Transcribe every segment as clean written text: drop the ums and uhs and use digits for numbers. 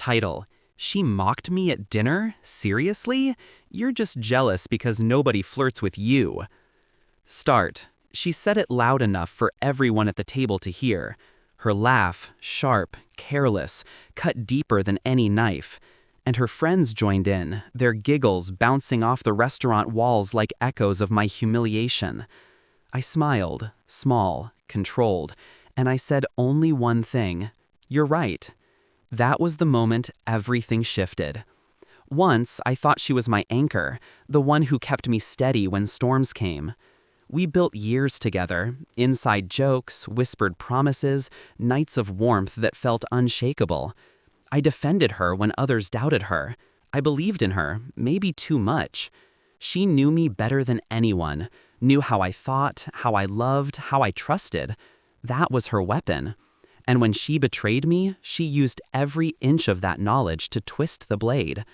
Title: She mocked me at dinner? Seriously? You're just jealous because nobody flirts with you. Start: She said it loud enough for everyone at the table to hear. Her laugh, sharp, careless, cut deeper than any knife. And her friends joined in, their giggles bouncing off the restaurant walls like echoes of my humiliation. I smiled, small, controlled, and I said only one thing: "You're right." That was the moment everything shifted. Once, I thought she was my anchor, the one who kept me steady when storms came. We built years together, inside jokes, whispered promises, nights of warmth that felt unshakable. I defended her when others doubted her. I believed in her, maybe too much. She knew me better than anyone, knew how I thought, how I loved, how I trusted. That was her weapon. And when she betrayed me, she used every inch of that knowledge to twist the blade.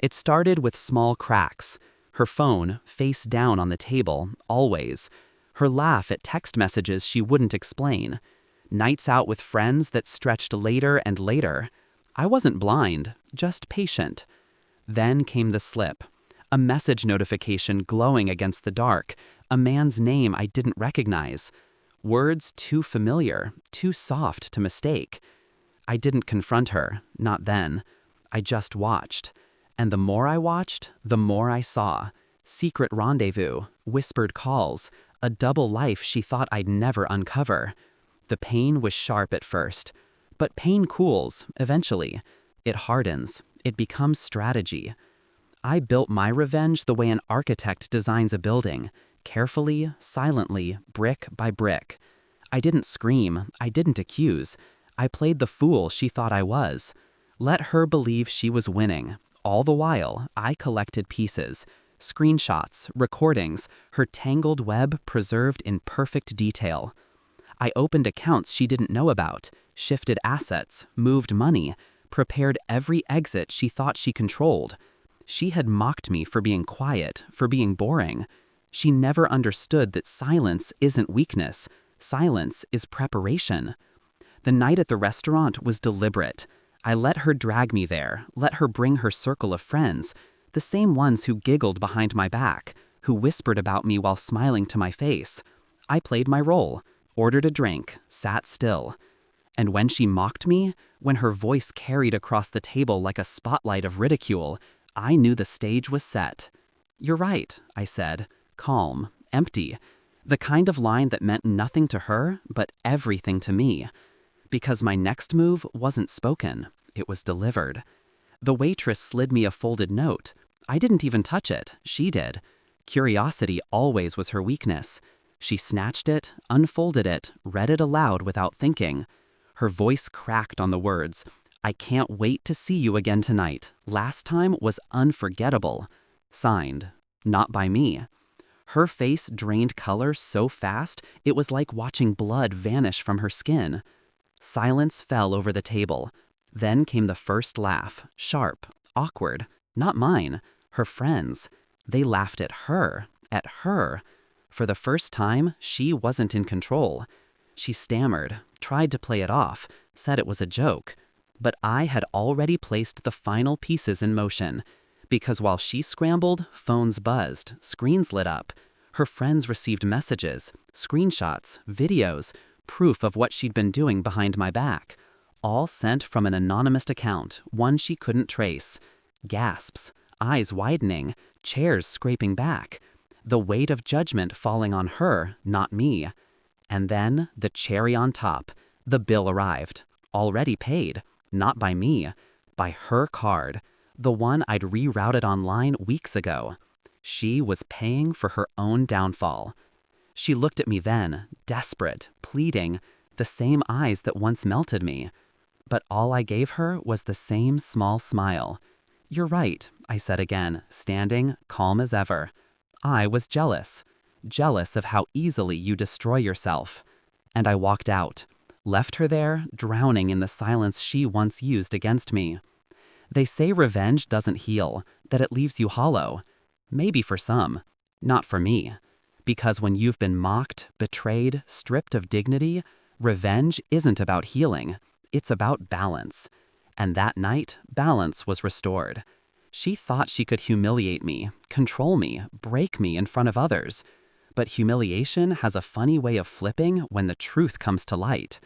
It started with small cracks. Her phone, face down on the table, always. Her laugh at text messages she wouldn't explain. Nights out with friends that stretched later and later. I wasn't blind, just patient. Then came the slip. A message notification glowing against the dark. A man's name I didn't recognize. Words too familiar, too soft to mistake. I didn't confront her, not then. I just watched. And the more I watched, the more I saw. Secret rendezvous, whispered calls, a double life she thought I'd never uncover. The pain was sharp at first. But pain cools, eventually. It hardens. It becomes strategy. I built my revenge the way an architect designs a building. Carefully, silently, brick by brick. I didn't scream. I didn't accuse. I played the fool she thought I was. Let her believe she was winning. All the while, I collected pieces. Screenshots, recordings, her tangled web preserved in perfect detail. I opened accounts she didn't know about, shifted assets, moved money, prepared every exit she thought she controlled. She had mocked me for being quiet, for being boring. She never understood that silence isn't weakness. Silence is preparation. The night at the restaurant was deliberate. I let her drag me there, let her bring her circle of friends, the same ones who giggled behind my back, who whispered about me while smiling to my face. I played my role, ordered a drink, sat still. And when she mocked me, when her voice carried across the table like a spotlight of ridicule, I knew the stage was set. "You're right," I said, calm, empty, the kind of line that meant nothing to her, but everything to me. Because my next move wasn't spoken, it was delivered. The waitress slid me a folded note. I didn't even touch it, she did. Curiosity always was her weakness. She snatched it, unfolded it, read it aloud without thinking. Her voice cracked on the words, "I can't wait to see you again tonight. Last time was unforgettable." Signed, not by me. Her face drained color so fast, it was like watching blood vanish from her skin. Silence fell over the table. Then came the first laugh, sharp, awkward, not mine, her friends. They laughed at her, at her. For the first time, she wasn't in control. She stammered, tried to play it off, said it was a joke. But I had already placed the final pieces in motion. Because while she scrambled, phones buzzed, screens lit up. Her friends received messages, screenshots, videos, proof of what she'd been doing behind my back. All sent from an anonymous account, one she couldn't trace. Gasps, eyes widening, chairs scraping back. The weight of judgment falling on her, not me. And then, the cherry on top, the bill arrived. Already paid, not by me, by her card, the one I'd rerouted online weeks ago. She was paying for her own downfall. She looked at me then, desperate, pleading, the same eyes that once melted me. But all I gave her was the same small smile. "You're right," I said again, standing, calm as ever. I was jealous. Jealous of how easily you destroy yourself. And I walked out, left her there, drowning in the silence she once used against me. They say revenge doesn't heal, that it leaves you hollow. Maybe for some, not for me. Because when you've been mocked, betrayed, stripped of dignity, revenge isn't about healing. It's about balance. And that night, balance was restored. She thought she could humiliate me, control me, break me in front of others. But humiliation has a funny way of flipping when the truth comes to light.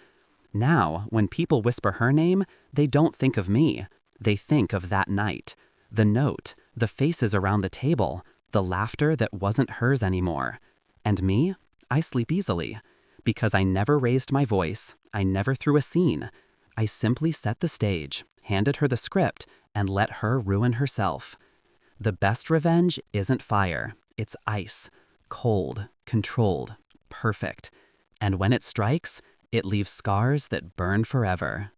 Now, when people whisper her name, they don't think of me. They think of that night. The note, the faces around the table, the laughter that wasn't hers anymore. And me? I sleep easily. Because I never raised my voice, I never threw a scene. I simply set the stage, handed her the script, and let her ruin herself. The best revenge isn't fire, it's ice. Cold, controlled, perfect. And when it strikes, it leaves scars that burn forever.